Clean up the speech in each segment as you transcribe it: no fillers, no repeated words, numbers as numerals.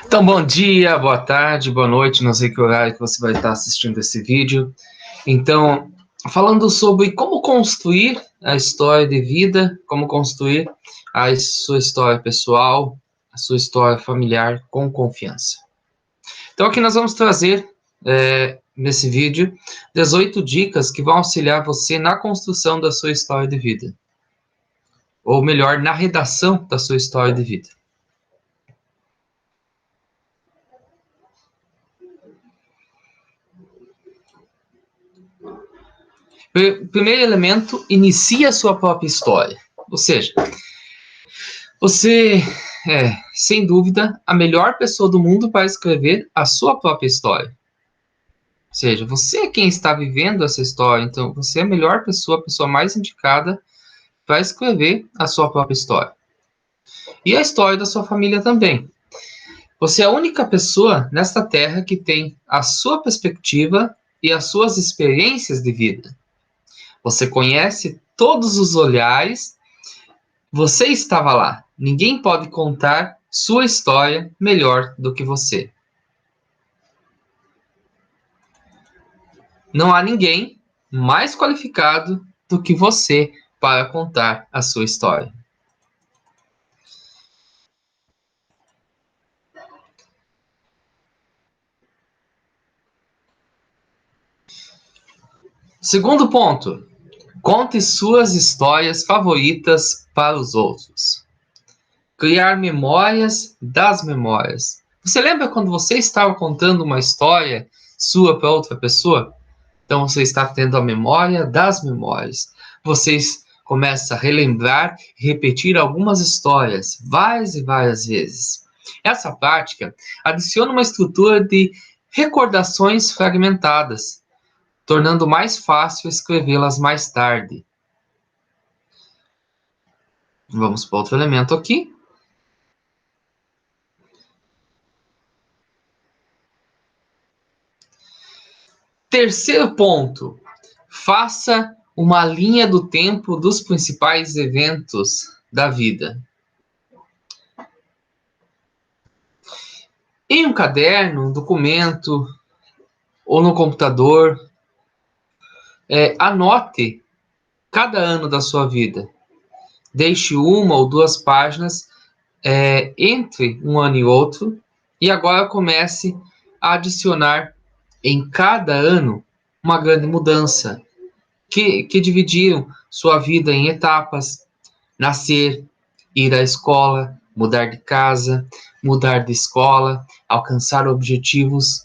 Então, bom dia, boa tarde, boa noite, não sei que horário que você vai estar assistindo esse vídeo. Então, falando sobre como construir a história de vida, como construir a sua história pessoal, a sua história familiar com confiança. Então, aqui nós vamos trazer, nesse vídeo, 18 dicas que vão auxiliar você na construção da sua história de vida. Ou melhor, na redação da sua história de vida. Primeiro elemento, inicie a sua própria história. Ou seja, você é, sem dúvida, a melhor pessoa do mundo para escrever a sua própria história. Ou seja, você é quem está vivendo essa história, então você é a melhor pessoa, a pessoa mais indicada para escrever a sua própria história. E a história da sua família também. Você é a única pessoa nesta terra que tem a sua perspectiva e as suas experiências de vida. Você conhece todos os olhares, você estava lá. Ninguém pode contar sua história melhor do que você. Não há ninguém mais qualificado do que você para contar a sua história. Segundo ponto, conte suas histórias favoritas para os outros. Criar memórias das memórias. Você lembra quando você estava contando uma história sua para outra pessoa? Então você está tendo a memória das memórias. Vocês começam a relembrar e repetir algumas histórias várias e várias vezes. Essa prática adiciona uma estrutura de recordações fragmentadas, tornando mais fácil escrevê-las mais tarde. Vamos para outro elemento aqui. Terceiro ponto, faça uma linha do tempo dos principais eventos da vida. Em um caderno, um documento ou no computador, anote cada ano da sua vida. Deixe uma ou duas páginas entre um ano e outro e agora comece a adicionar em cada ano uma grande mudança que dividiram sua vida em etapas: nascer, ir à escola, mudar de casa, mudar de escola, alcançar objetivos,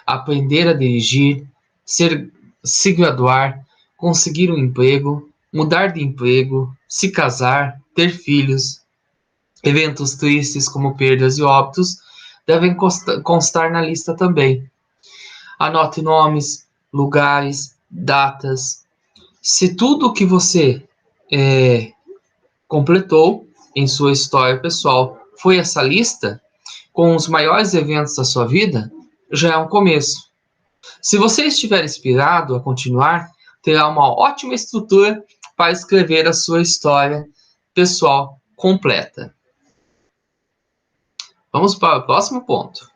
aprender a dirigir, se graduar, conseguir um emprego, mudar de emprego, se casar, ter filhos. Eventos tristes como perdas e óbitos devem constar na lista também. Anote nomes, lugares, datas. Se tudo o que você completou em sua história pessoal foi essa lista, com os maiores eventos da sua vida, já é um começo. Se você estiver inspirado a continuar, terá uma ótima estrutura para escrever a sua história pessoal completa. Vamos para o próximo ponto.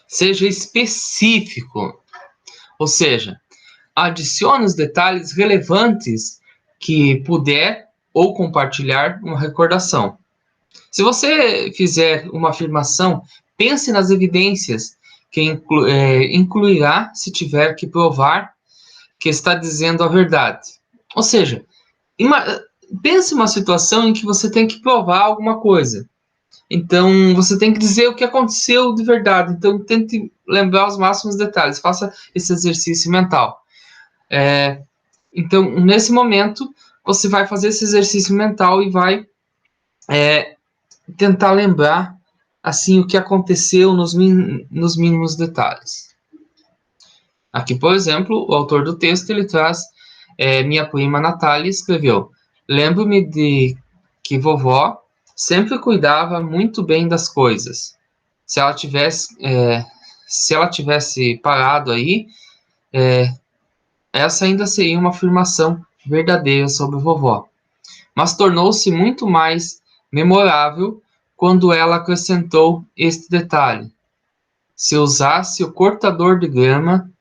Seja específico, ou seja, adicione os detalhes relevantes que puder ou compartilhar uma recordação. Se você fizer uma afirmação, pense nas evidências que incluirá se tiver que provar que está dizendo a verdade. Ou seja, pense uma situação em que você tem que provar alguma coisa. Então, você tem que dizer o que aconteceu de verdade. Então, tente lembrar os máximos detalhes. Faça esse exercício mental. Então, nesse momento, você vai fazer esse exercício mental e vai tentar lembrar assim o que aconteceu nos mínimos detalhes. Aqui, por exemplo, o autor do texto ele traz minha prima Natália escreveu: lembro-me de que vovó sempre cuidava muito bem das coisas. Se ela tivesse se ela tivesse parado aí, essa ainda seria uma afirmação verdadeira sobre vovó. Mas tornou-se muito mais memorável quando ela acrescentou este detalhe: se usasse o cortador de grama,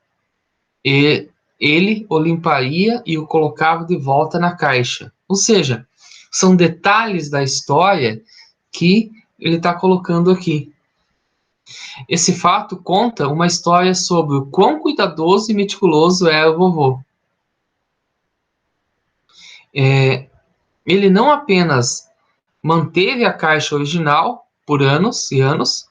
ele o limparia e o colocava de volta na caixa. Ou seja, são detalhes da história que ele está colocando aqui. Esse fato conta uma história sobre o quão cuidadoso e meticuloso era o vovô. Ele não apenas manteve a caixa original por anos e anos,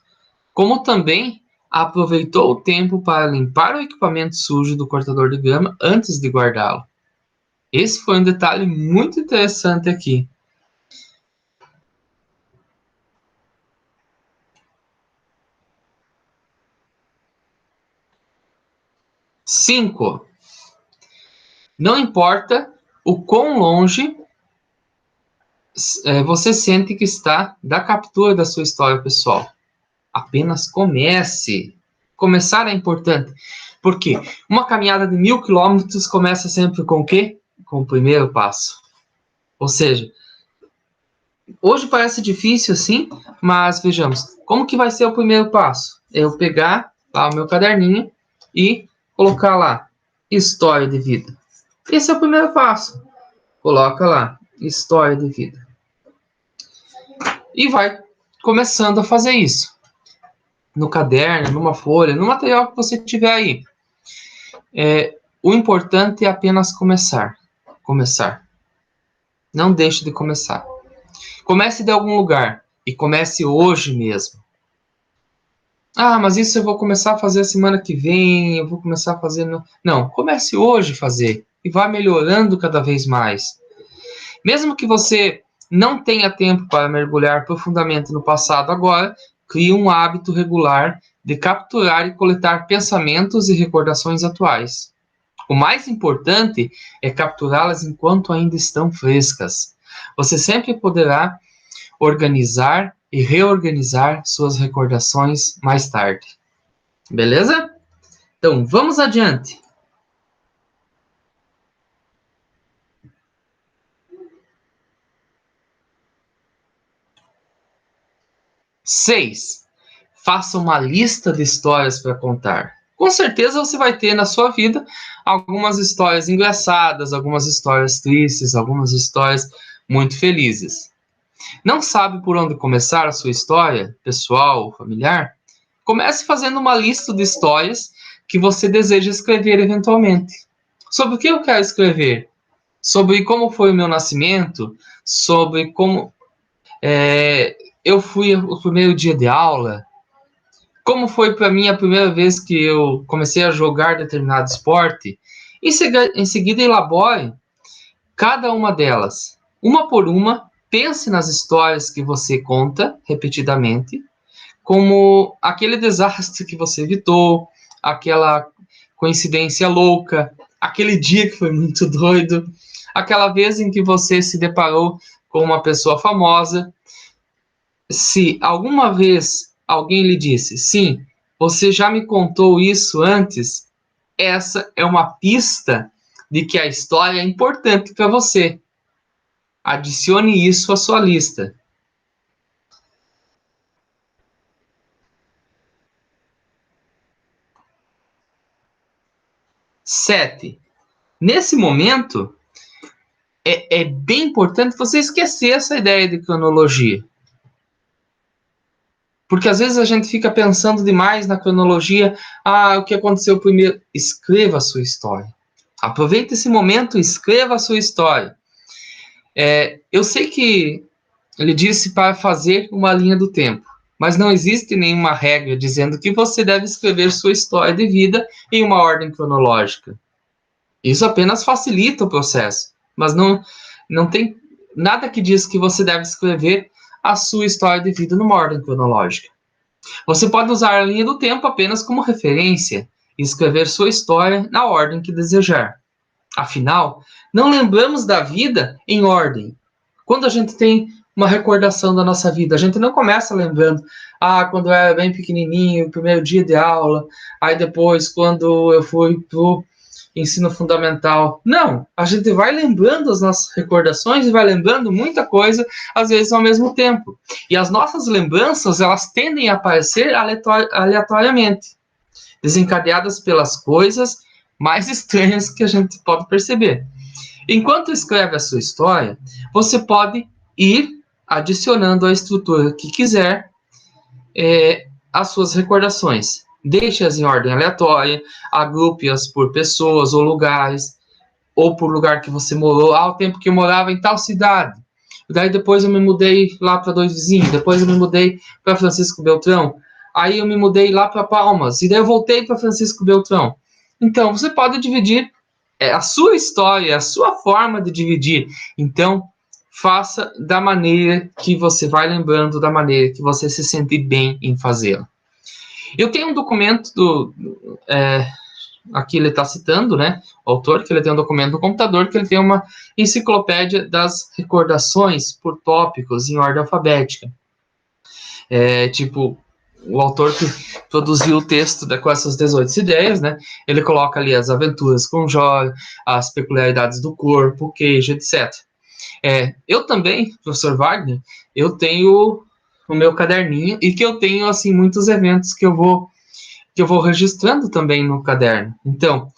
como também aproveitou o tempo para limpar o equipamento sujo do cortador de grama antes de guardá-lo. Esse foi um detalhe muito interessante aqui. Cinco. Não importa o quão longe você sente que está da captura da sua história pessoal. Apenas comece. Começar é importante. Por quê? Uma caminhada de 1000 quilômetros começa sempre com o quê? Com o primeiro passo. Ou seja, hoje parece difícil assim, mas vejamos, como que vai ser o primeiro passo? Eu pegar lá o meu caderninho e colocar lá, história de vida. Esse é o primeiro passo. Coloca lá, história de vida. E vai começando a fazer isso. No caderno, numa folha, no material que você tiver aí. O importante é apenas começar. Começar. Não deixe de começar. Comece de algum lugar. E comece hoje mesmo. Ah, mas isso eu vou começar a fazer a semana que vem. Eu vou começar a fazer... Não, comece hoje a fazer. E vá melhorando cada vez mais. Mesmo que você não tenha tempo para mergulhar profundamente no passado agora, crie um hábito regular de capturar e coletar pensamentos e recordações atuais. O mais importante é capturá-las enquanto ainda estão frescas. Você sempre poderá organizar e reorganizar suas recordações mais tarde. Beleza? Então, vamos adiante. 6. Faça uma lista de histórias para contar. Com certeza você vai ter na sua vida algumas histórias engraçadas, algumas histórias tristes, algumas histórias muito felizes. Não sabe por onde começar a sua história, pessoal ou familiar? Comece fazendo uma lista de histórias que você deseja escrever eventualmente. Sobre o que eu quero escrever? Sobre como foi o meu nascimento? Sobre como eu fui o primeiro dia de aula? Como foi para mim a primeira vez que eu comecei a jogar determinado esporte? Em seguida, elabore cada uma delas. Uma por uma, pense nas histórias que você conta repetidamente, como aquele desastre que você evitou, aquela coincidência louca, aquele dia que foi muito doido, aquela vez em que você se deparou com uma pessoa famosa. Se alguma vez alguém lhe disse, sim, você já me contou isso antes, essa é uma pista de que a história é importante para você. Adicione isso à sua lista. 7. Nesse momento, é bem importante você esquecer essa ideia de cronologia. Porque às vezes a gente fica pensando demais na cronologia. Ah, o que aconteceu primeiro? Escreva a sua história. Aproveite esse momento e escreva a sua história. Eu sei que ele disse para fazer uma linha do tempo, mas não existe nenhuma regra dizendo que você deve escrever sua história de vida em uma ordem cronológica. Isso apenas facilita o processo, mas não tem nada que diz que você deve escrever a sua história de vida numa ordem cronológica. Você pode usar a linha do tempo apenas como referência e escrever sua história na ordem que desejar. Afinal, não lembramos da vida em ordem. Quando a gente tem uma recordação da nossa vida, a gente não começa lembrando, quando eu era bem pequenininho, primeiro dia de aula, aí depois quando eu fui pro ensino fundamental. Não, a gente vai lembrando as nossas recordações e vai lembrando muita coisa, às vezes ao mesmo tempo. E as nossas lembranças, elas tendem a aparecer aleatoriamente, desencadeadas pelas coisas mais estranhas que a gente pode perceber. Enquanto escreve a sua história, você pode ir adicionando a estrutura que quiser as suas recordações. Deixe-as em ordem aleatória, agrupe-as por pessoas ou lugares, ou por lugar que você morou. O tempo que eu morava em tal cidade. Daí depois eu me mudei lá para Dois Vizinhos, depois eu me mudei para Francisco Beltrão. Aí eu me mudei lá para Palmas, e daí eu voltei para Francisco Beltrão. Então, você pode dividir a sua história, a sua forma de dividir. Então, faça da maneira que você vai lembrando, da maneira que você se sente bem em fazê-lo. Eu tenho um documento aqui ele está citando, né, o autor, que ele tem um documento no computador, que ele tem uma enciclopédia das recordações por tópicos em ordem alfabética. Tipo, o autor que produziu o texto com essas 18 ideias, né, ele coloca ali as aventuras com Jó, as peculiaridades do corpo, o queijo, etc. Eu também, professor Wagner, eu tenho o meu caderninho e que eu tenho, assim, muitos eventos que eu vou registrando também no caderno. Então,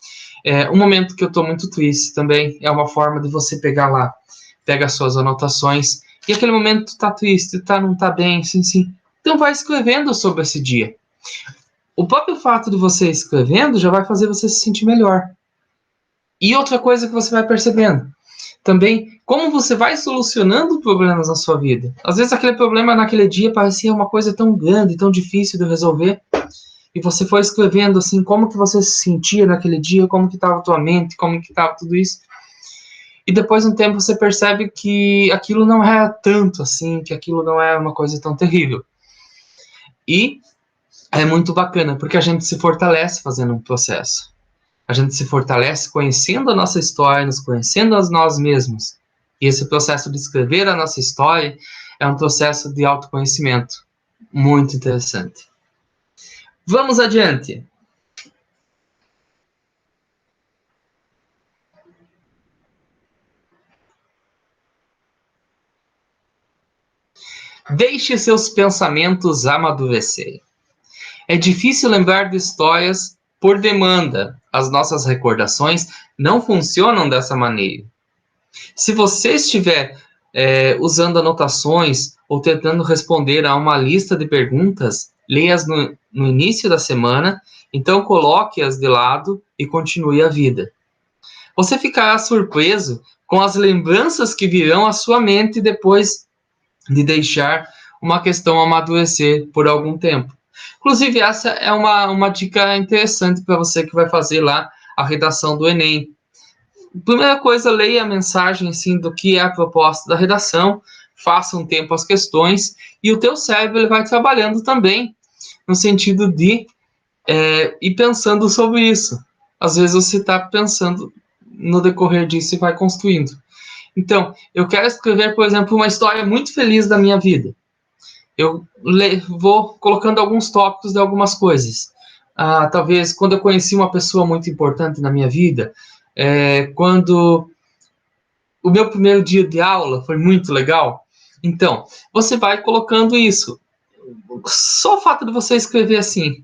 um momento que eu estou muito triste também é uma forma de você pegar lá, pega as suas anotações, e aquele momento está triste, não está bem, sim. Então vai escrevendo sobre esse dia. O próprio fato de você escrevendo já vai fazer você se sentir melhor. E outra coisa que você vai percebendo, também como você vai solucionando problemas na sua vida. Às vezes aquele problema naquele dia parecia uma coisa tão grande, tão difícil de resolver, e você foi escrevendo assim, como que você se sentia naquele dia, como que estava a tua mente, como que estava tudo isso. E depois de um tempo você percebe que aquilo não é tanto assim, que aquilo não é uma coisa tão terrível. E é muito bacana, porque a gente se fortalece fazendo um processo. A gente se fortalece conhecendo a nossa história, nos conhecendo a nós mesmos. E esse processo de escrever a nossa história é um processo de autoconhecimento muito interessante. Vamos adiante. Deixe seus pensamentos amadurecerem. É difícil lembrar de histórias por demanda. As nossas recordações não funcionam dessa maneira. Se você estiver usando anotações ou tentando responder a uma lista de perguntas, leia-as no início da semana, então coloque-as de lado e continue a vida. Você ficará surpreso com as lembranças que virão à sua mente depois de deixar uma questão amadurecer por algum tempo. Inclusive, essa é uma dica interessante para você que vai fazer lá a redação do Enem. Primeira coisa, leia a mensagem assim, do que é a proposta da redação, faça um tempo as questões, e o teu cérebro ele vai trabalhando também, no sentido de ir pensando sobre isso. Às vezes você está pensando no decorrer disso e vai construindo. Então, eu quero escrever, por exemplo, uma história muito feliz da minha vida. Eu vou colocando alguns tópicos de algumas coisas. Talvez quando eu conheci uma pessoa muito importante na minha vida, quando o meu primeiro dia de aula foi muito legal. Então, você vai colocando isso. Só o fato de você escrever assim,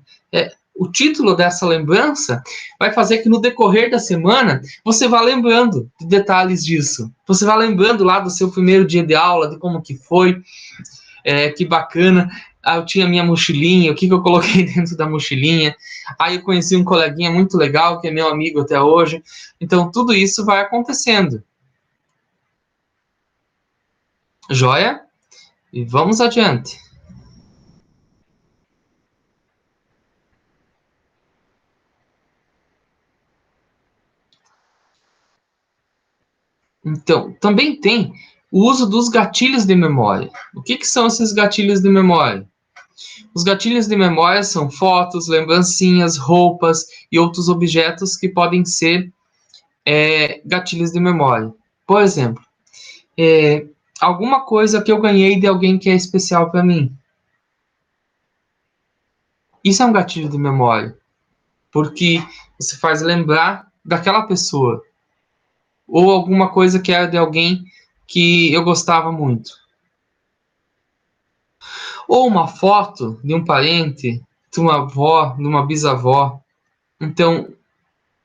o título dessa lembrança vai fazer que no decorrer da semana você vá lembrando de detalhes disso. Você vai lembrando lá do seu primeiro dia de aula, de como que foi, que bacana. Eu tinha minha mochilinha, o que eu coloquei dentro da mochilinha. Aí eu conheci um coleguinha muito legal, que é meu amigo até hoje. Então, tudo isso vai acontecendo. Joia? E vamos adiante. Então, também tem o uso dos gatilhos de memória. O que são esses gatilhos de memória? Os gatilhos de memória são fotos, lembrancinhas, roupas e outros objetos que podem ser gatilhos de memória. Por exemplo, alguma coisa que eu ganhei de alguém que é especial para mim. Isso é um gatilho de memória, porque você faz lembrar daquela pessoa, ou alguma coisa que era de alguém que eu gostava muito. Ou uma foto de um parente, de uma avó, de uma bisavó. Então,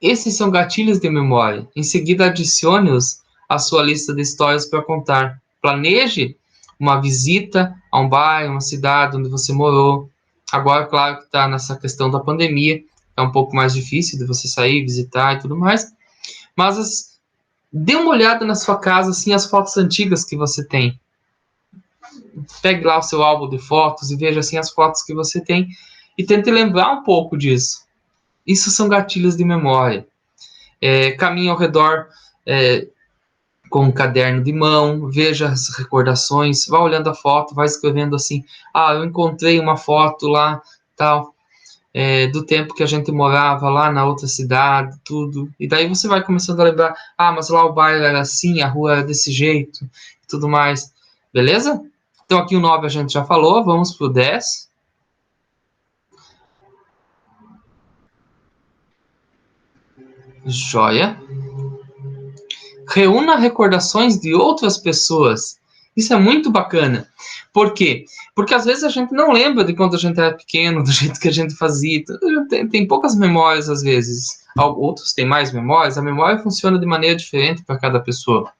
esses são gatilhos de memória. Em seguida, adicione-os à sua lista de histórias para contar. Planeje uma visita a um bairro, uma cidade onde você morou. Agora, claro que está nessa questão da pandemia, é um pouco mais difícil de você sair, visitar e tudo mais. Mas dê uma olhada na sua casa, assim, as fotos antigas que você tem. Pegue lá o seu álbum de fotos e veja assim as fotos que você tem e tente lembrar um pouco disso. Isso são gatilhos de memória. Caminhe ao redor com um caderno de mão, veja as recordações, vá olhando a foto, vá escrevendo assim, eu encontrei uma foto lá, tal, do tempo que a gente morava lá na outra cidade, tudo. E daí você vai começando a lembrar, mas lá o bairro era assim, a rua era desse jeito, e tudo mais. Beleza? Então aqui o 9 a gente já falou, vamos pro 10. Joia. Reúna recordações de outras pessoas. Isso é muito bacana. Por quê? Porque às vezes a gente não lembra de quando a gente era pequeno, do jeito que a gente fazia. Tem poucas memórias às vezes. Outros têm mais memórias. A memória funciona de maneira diferente para cada pessoa.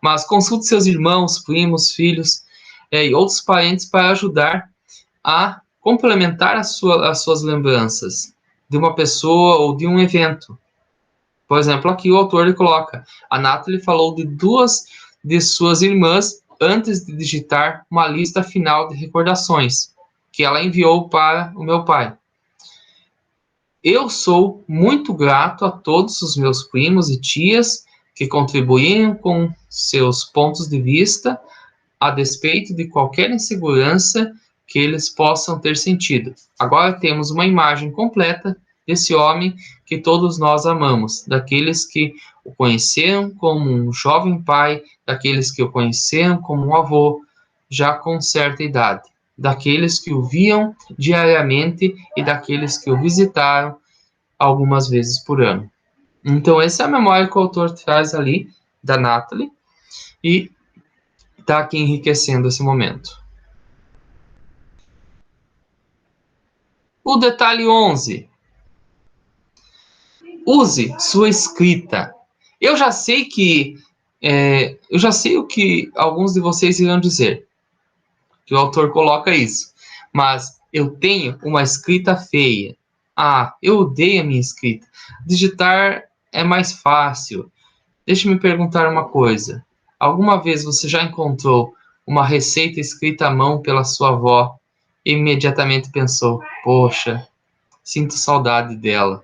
Mas consulte seus irmãos, primos, filhos e outros parentes para ajudar a complementar as suas lembranças de uma pessoa ou de um evento. Por exemplo, aqui o autor ele coloca: a Natalie falou de 2 de suas irmãs antes de digitar uma lista final de recordações que ela enviou para o meu pai. Eu sou muito grato a todos os meus primos e tias que contribuíram com seus pontos de vista a despeito de qualquer insegurança que eles possam ter sentido. Agora temos uma imagem completa desse homem que todos nós amamos, daqueles que o conheceram como um jovem pai, daqueles que o conheceram como um avô, já com certa idade, daqueles que o viam diariamente e daqueles que o visitaram algumas vezes por ano. Então, essa é a memória que o autor traz ali da Natalie e está aqui enriquecendo esse momento. O detalhe 11. Use sua escrita. Eu já sei o que alguns de vocês irão dizer, que o autor coloca isso. Mas eu tenho uma escrita feia. Eu odeio a minha escrita. Digitar é mais fácil. Deixe-me perguntar uma coisa. Alguma vez você já encontrou uma receita escrita à mão pela sua avó e imediatamente pensou: poxa, sinto saudade dela?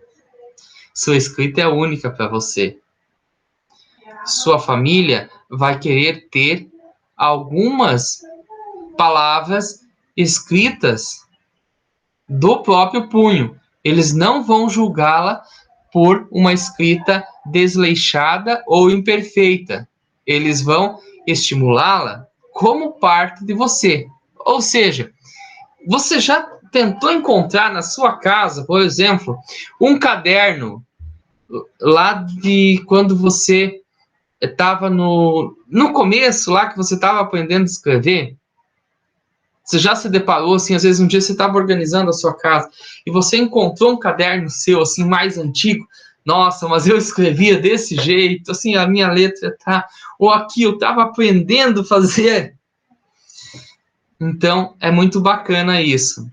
Sua escrita é única para você. Sua família vai querer ter algumas palavras escritas do próprio punho. Eles não vão julgá-la por uma escrita desleixada ou imperfeita. Eles vão estimulá-la como parte de você. Ou seja, você já tentou encontrar na sua casa, por exemplo, um caderno lá de quando você estava no começo, lá que você estava aprendendo a escrever? Você já se deparou, assim, às vezes um dia você estava organizando a sua casa e você encontrou um caderno seu, assim, mais antigo. Nossa, mas eu escrevia desse jeito, assim, a minha letra tá... Ou aqui, eu estava aprendendo a fazer. Então, é muito bacana isso.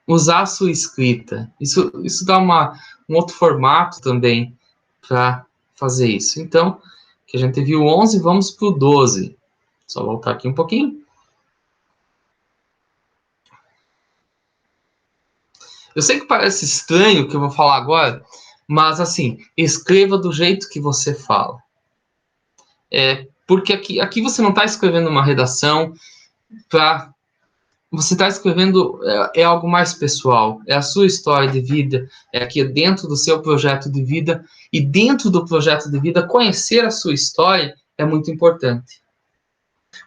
Usar a sua escrita. Isso dá um outro formato também para fazer isso. Então, que a gente viu 11, vamos para o 12. Só voltar aqui um pouquinho. Eu sei que parece estranho o que eu vou falar agora, mas assim, escreva do jeito que você fala. Porque aqui você não está escrevendo uma redação para... Você está escrevendo algo mais pessoal, é a sua história de vida, é aqui dentro do seu projeto de vida, e dentro do projeto de vida, conhecer a sua história é muito importante.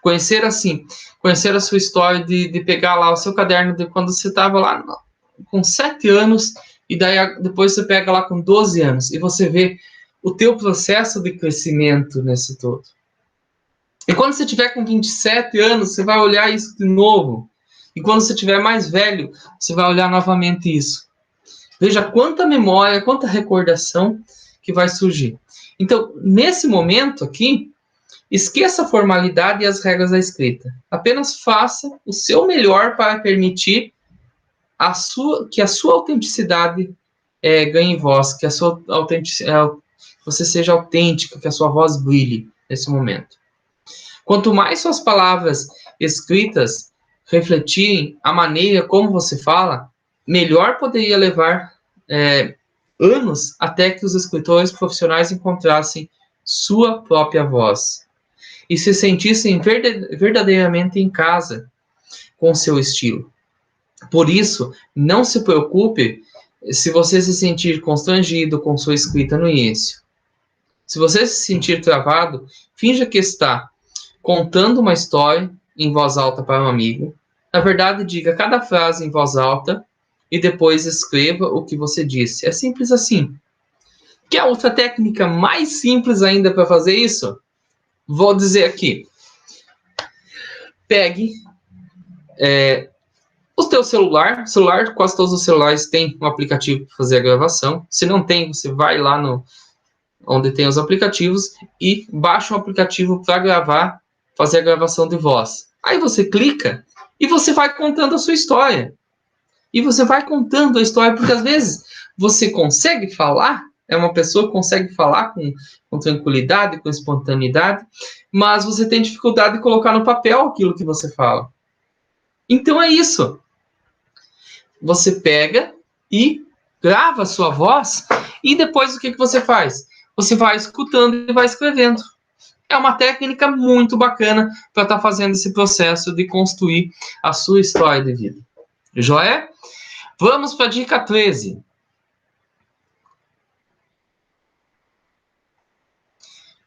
Conhecer a sua história de pegar lá o seu caderno de quando você estava lá com 7 anos, e daí depois você pega lá com 12 anos, e você vê o teu processo de crescimento nesse todo. E quando você tiver com 27 anos, você vai olhar isso de novo. E quando você tiver mais velho, você vai olhar novamente isso. Veja quanta memória, quanta recordação que vai surgir. Então, nesse momento aqui, esqueça a formalidade e as regras da escrita. Apenas faça o seu melhor para permitir que a sua autenticidade ganhe voz, que a sua você seja autêntica, que a sua voz brilhe nesse momento. Quanto mais suas palavras escritas refletirem a maneira como você fala, melhor poderia levar anos até que os escritores profissionais encontrassem sua própria voz e se sentissem verdadeiramente em casa com seu estilo. Por isso, não se preocupe se você se sentir constrangido com sua escrita no início. Se você se sentir travado, finja que está contando uma história em voz alta para um amigo. Na verdade, diga cada frase em voz alta e depois escreva o que você disse. É simples assim. Quer outra técnica mais simples ainda para fazer isso? Vou dizer aqui. Pegue o teu celular, quase todos os celulares têm um aplicativo para fazer a gravação. Se não tem, você vai lá onde tem os aplicativos e baixa um aplicativo para gravar, fazer a gravação de voz. Aí você clica e você vai contando a sua história. E você vai contando a história, porque às vezes você consegue falar, é uma pessoa que consegue falar com tranquilidade, com espontaneidade, mas você tem dificuldade de colocar no papel aquilo que você fala. Então é isso. Você pega e grava a sua voz e depois o que você faz? Você vai escutando e vai escrevendo. É uma técnica muito bacana para estar fazendo esse processo de construir a sua história de vida. Joia? Vamos para a dica 13.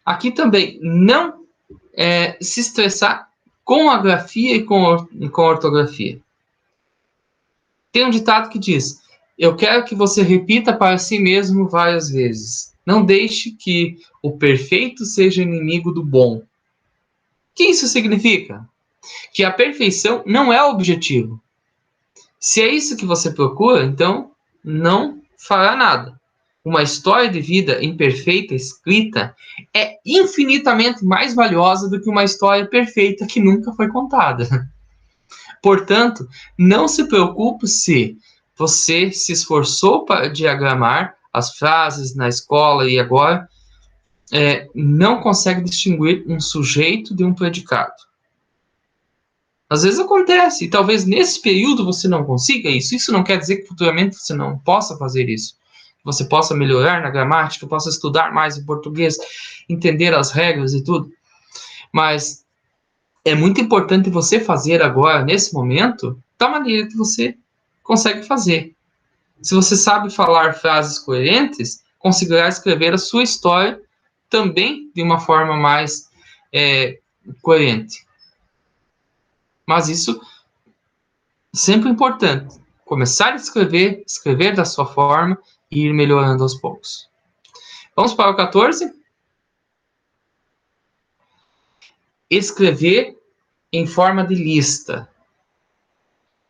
Aqui também, não se estressar com a grafia e com a ortografia. Tem um ditado que diz: eu quero que você repita para si mesmo várias vezes. Não deixe que o perfeito seja inimigo do bom. O que isso significa? Que a perfeição não é o objetivo. Se é isso que você procura, então não fará nada. Uma história de vida imperfeita escrita é infinitamente mais valiosa do que uma história perfeita que nunca foi contada. Portanto, não se preocupe se você se esforçou para diagramar as frases na escola e agora não consegue distinguir um sujeito de um predicado. Às vezes acontece, e talvez nesse período você não consiga isso. Isso não quer dizer que futuramente você não possa fazer isso. Que você possa melhorar na gramática, possa estudar mais em português, entender as regras e tudo. Mas é muito importante você fazer agora, nesse momento, da maneira que você consegue fazer. Se você sabe falar frases coerentes, conseguirá escrever a sua história também de uma forma mais coerente. Mas isso sempre importante. Começar a escrever da sua forma e ir melhorando aos poucos. Vamos para o 14. Escrever em forma de lista.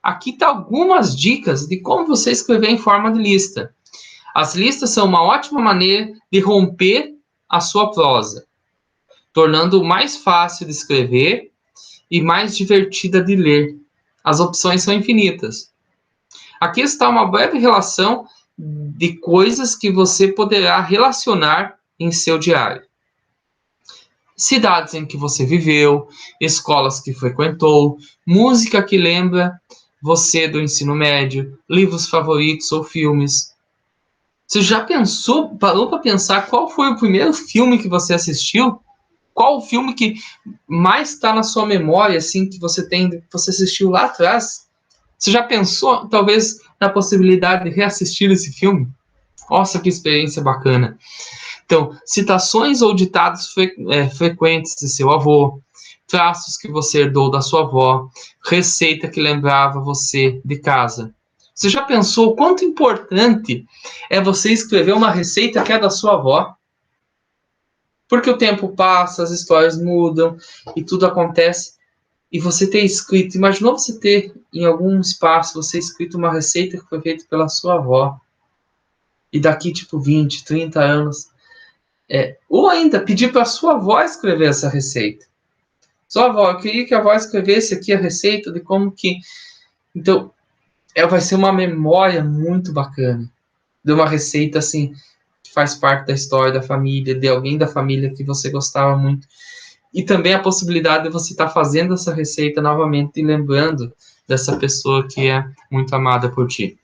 Aqui está algumas dicas de como você escrever em forma de lista. As listas são uma ótima maneira de romper a sua prosa, tornando mais fácil de escrever e mais divertida de ler. As opções são infinitas. Aqui está uma breve relação de coisas que você poderá relacionar em seu diário. Cidades em que você viveu, escolas que frequentou, música que lembra você do ensino médio, livros favoritos ou filmes. Você já parou para pensar qual foi o primeiro filme que você assistiu? Qual o filme que mais está na sua memória, assim, que você assistiu lá atrás? Você já pensou, talvez, na possibilidade de reassistir esse filme? Nossa, que experiência bacana. Então, citações ou ditados frequentes de seu avô, traços que você herdou da sua avó, receita que lembrava você de casa, Você já pensou o quanto importante é você escrever uma receita que é da sua avó? Porque o tempo passa, as histórias mudam e tudo acontece. E você ter escrito, imaginou você ter em algum espaço, você escrito uma receita que foi feita pela sua avó. E daqui, tipo, 20, 30 anos. Ou ainda, pedir para sua avó escrever essa receita. Sua avó, eu queria que a avó escrevesse aqui a receita de como que... Então, vai ser uma memória muito bacana. De uma receita, assim, que faz parte da história da família, de alguém da família que você gostava muito. E também a possibilidade de você estar fazendo essa receita novamente e lembrando dessa pessoa que é muito amada por ti.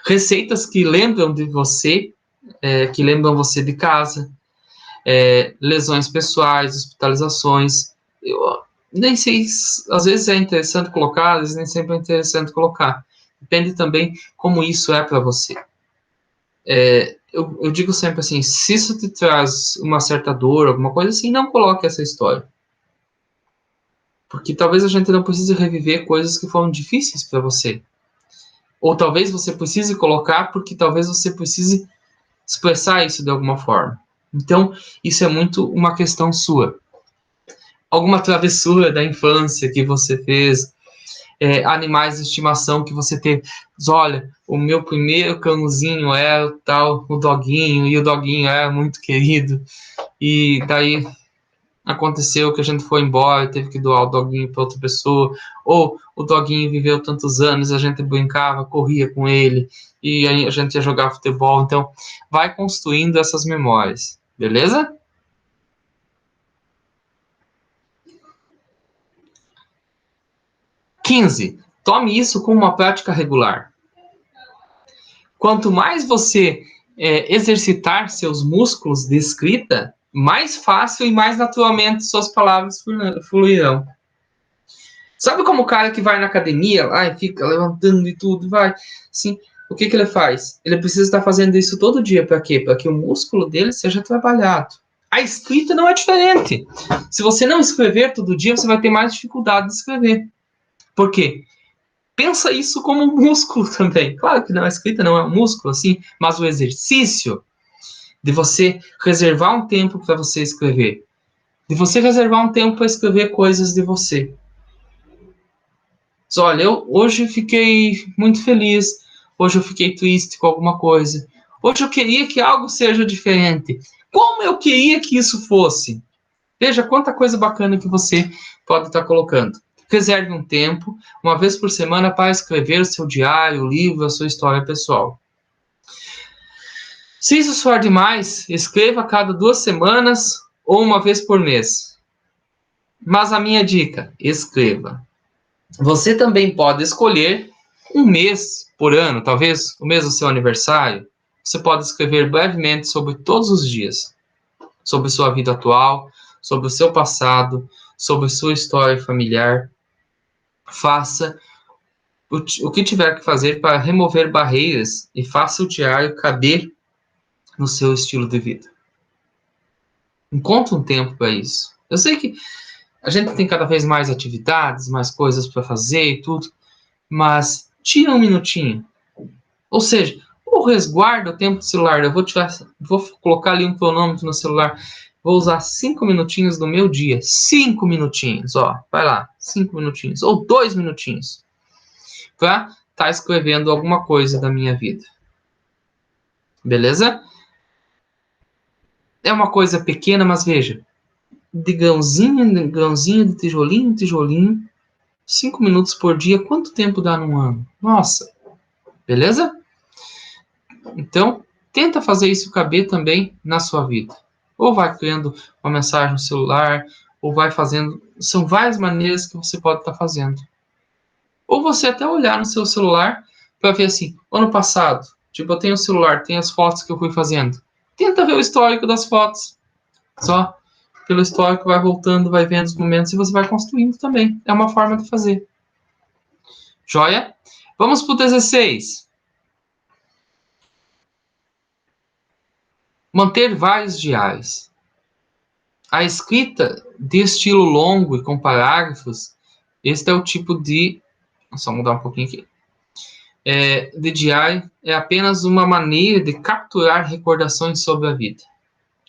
Receitas que lembram de você, que lembram você de casa, lesões pessoais, hospitalizações. Eu nem sei, às vezes é interessante colocar, às vezes nem sempre é interessante colocar. Depende também como isso é para você. Eu digo sempre assim, se isso te traz uma certa dor, alguma coisa assim, não coloque essa história. Porque talvez a gente não precise reviver coisas que foram difíceis para você. Ou talvez você precise colocar porque talvez você precise expressar isso de alguma forma. Então, isso é muito uma questão sua. Alguma travessura da infância que você fez, animais de estimação que você teve. Olha, o meu primeiro cãozinho era tal, o doguinho, e o doguinho era muito querido. E daí aconteceu que a gente foi embora, teve que doar o doguinho para outra pessoa, ou o doguinho viveu tantos anos, a gente brincava, corria com ele, e aí a gente ia jogar futebol. Então, vai construindo essas memórias, beleza? 15. Tome isso como uma prática regular. Quanto mais você exercitar seus músculos de escrita, mais fácil e mais naturalmente suas palavras fluirão. Sabe como o cara que vai na academia lá e fica levantando e tudo, vai, assim, o que ele faz? Ele precisa estar fazendo isso todo dia, para quê? Para que o músculo dele seja trabalhado. A escrita não é diferente. Se você não escrever todo dia, você vai ter mais dificuldade de escrever. Por quê? Pensa isso como um músculo também. Claro que não, a escrita não é um músculo, assim, mas o exercício de você reservar um tempo para você escrever, de você reservar um tempo para escrever coisas de você. Olha, eu hoje fiquei muito feliz, hoje eu fiquei triste com alguma coisa, hoje eu queria que algo seja diferente. Como eu queria que isso fosse? Veja quanta coisa bacana que você pode estar colocando. Reserve um tempo, uma vez por semana, para escrever o seu diário, o livro, a sua história pessoal. Se isso for demais, escreva a cada 2 semanas ou uma vez por mês. Mas a minha dica, escreva. Você também pode escolher um mês por ano, talvez o mês do seu aniversário. Você pode escrever brevemente sobre todos os dias, sobre sua vida atual, sobre o seu passado, sobre sua história familiar. Faça o que tiver que fazer para remover barreiras e faça o diário caber no seu estilo de vida. Encontre um tempo para isso. Eu sei que a gente tem cada vez mais atividades, mais coisas para fazer e tudo, mas tira um minutinho. Ou seja, ou resguarda o tempo do celular. Eu vou colocar ali um cronômetro no celular. Vou usar 5 minutinhos do meu dia. 5 minutinhos, ó. Vai lá, 5 minutinhos. Ou 2 minutinhos. Para estar escrevendo alguma coisa da minha vida. Beleza? É uma coisa pequena, mas veja. De grãozinho, de tijolinho em tijolinho. 5 minutos por dia. Quanto tempo dá num ano? Nossa. Beleza? Então, tenta fazer isso caber também na sua vida. Ou vai criando uma mensagem no celular, ou vai fazendo... São várias maneiras que você pode estar fazendo. Ou você até olhar no seu celular para ver assim, ano passado, tipo, eu tenho o celular, tem as fotos que eu fui fazendo. Tenta ver o histórico das fotos. Só pelo histórico vai voltando, vai vendo os momentos e você vai construindo também. É uma forma de fazer. Joia? Vamos para o 16. Manter vários diários. A escrita de estilo longo e com parágrafos, este é o tipo de... Só mudar um pouquinho aqui. de diário é apenas uma maneira de capturar recordações sobre a vida.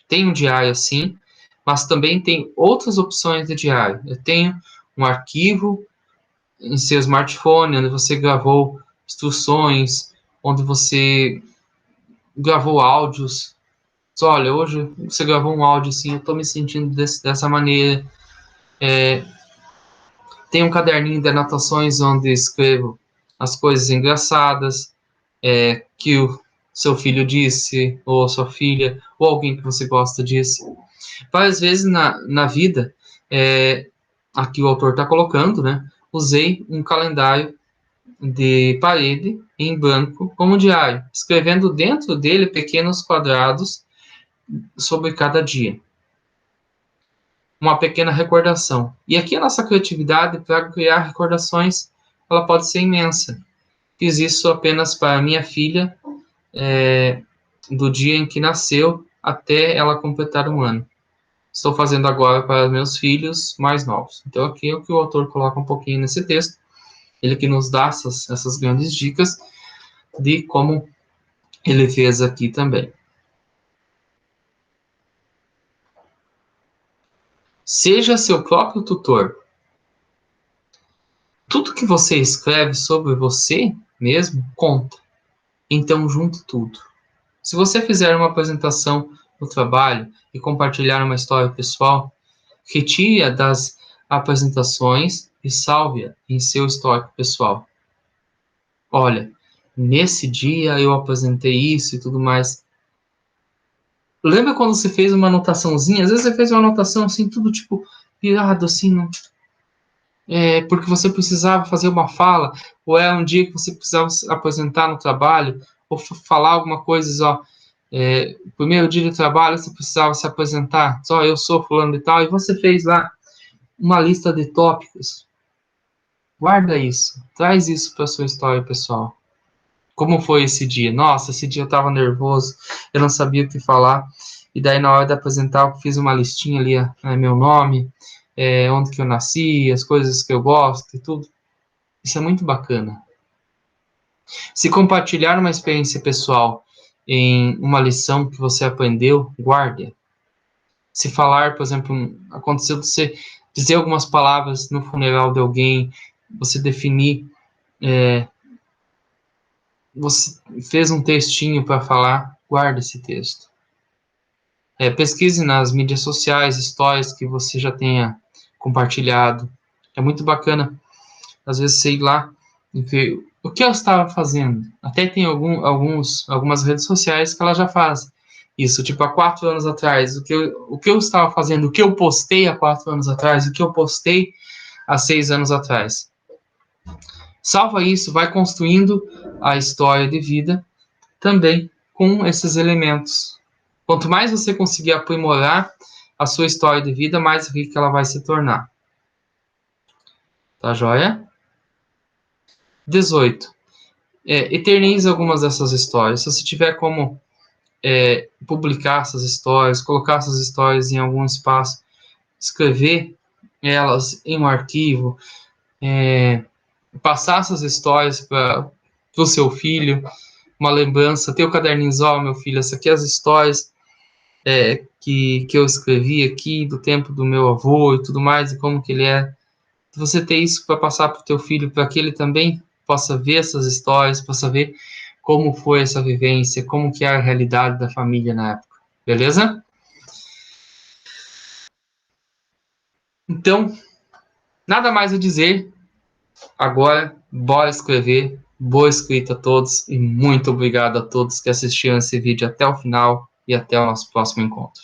Tem um diário sim, mas também tem outras opções de diário. Eu tenho um arquivo em seu smartphone, onde você gravou instruções, onde você gravou áudios. Só, olha, hoje você gravou um áudio assim, eu estou me sentindo dessa maneira. Tem um caderninho de anotações onde escrevo as coisas engraçadas que o seu filho disse, ou a sua filha, ou alguém que você gosta disse. Várias vezes na vida, aqui o autor está colocando, né? Usei um calendário de parede em branco como diário, escrevendo dentro dele pequenos quadrados sobre cada dia. Uma pequena recordação. E aqui a nossa criatividade para criar recordações, ela pode ser imensa. Fiz isso apenas para minha filha, do dia em que nasceu até ela completar um ano. Estou fazendo agora para meus filhos mais novos. Então aqui é o que o autor coloca um pouquinho nesse texto. Ele que nos dá essas grandes dicas de como ele fez aqui também. Seja seu próprio tutor. Tudo que você escreve sobre você mesmo conta. Então junte tudo. Se você fizer uma apresentação no trabalho e compartilhar uma história pessoal, retire-a das apresentações e salve-a em seu histórico pessoal. Olha, nesse dia eu apresentei isso e tudo mais. Lembra quando você fez uma anotaçãozinha? Às vezes você fez uma anotação assim, tudo tipo, virado assim, porque você precisava fazer uma fala, ou era um dia que você precisava se apresentar no trabalho, ou falar alguma coisa, ó, primeiro dia de trabalho você precisava se apresentar, só eu sou fulano e tal, e você fez lá uma lista de tópicos. Guarda isso, traz isso para sua história pessoal. Como foi esse dia? Nossa, esse dia eu estava nervoso, eu não sabia o que falar, e daí na hora de apresentar eu fiz uma listinha ali, meu nome, onde que eu nasci, as coisas que eu gosto e tudo. Isso é muito bacana. Se compartilhar uma experiência pessoal em uma lição que você aprendeu, guarde. Se falar, por exemplo, aconteceu de você dizer algumas palavras no funeral de alguém, você definir, você fez um textinho para falar, guarde esse texto. Pesquise nas mídias sociais, histórias que você já tenha compartilhado. É muito bacana, às vezes, sei lá, e ver o que eu estava fazendo. Até tem algumas redes sociais que ela já faz isso, tipo, há 4 anos atrás, o que eu estava fazendo, o que eu postei há 4 anos atrás, o que eu postei há 6 anos atrás. Salva isso, vai construindo a história de vida também com esses elementos. Quanto mais você conseguir aprimorar a sua história de vida, mais rica ela vai se tornar. Tá joia? 18. Eternize algumas dessas histórias. Se você tiver como publicar essas histórias, colocar essas histórias em algum espaço, escrever elas em um arquivo, passar essas histórias para o seu filho, uma lembrança, ter o caderninho, ó, meu filho, essas aqui as histórias que eu escrevi aqui do tempo do meu avô e tudo mais, e como que ele é. Você ter isso para passar para o teu filho, para que ele também possa ver essas histórias, possa ver como foi essa vivência, como que é a realidade da família na época. Beleza? Então, nada mais a dizer. Agora, bora escrever. Boa escrita a todos e muito obrigado a todos que assistiram esse vídeo até o final e até o nosso próximo encontro.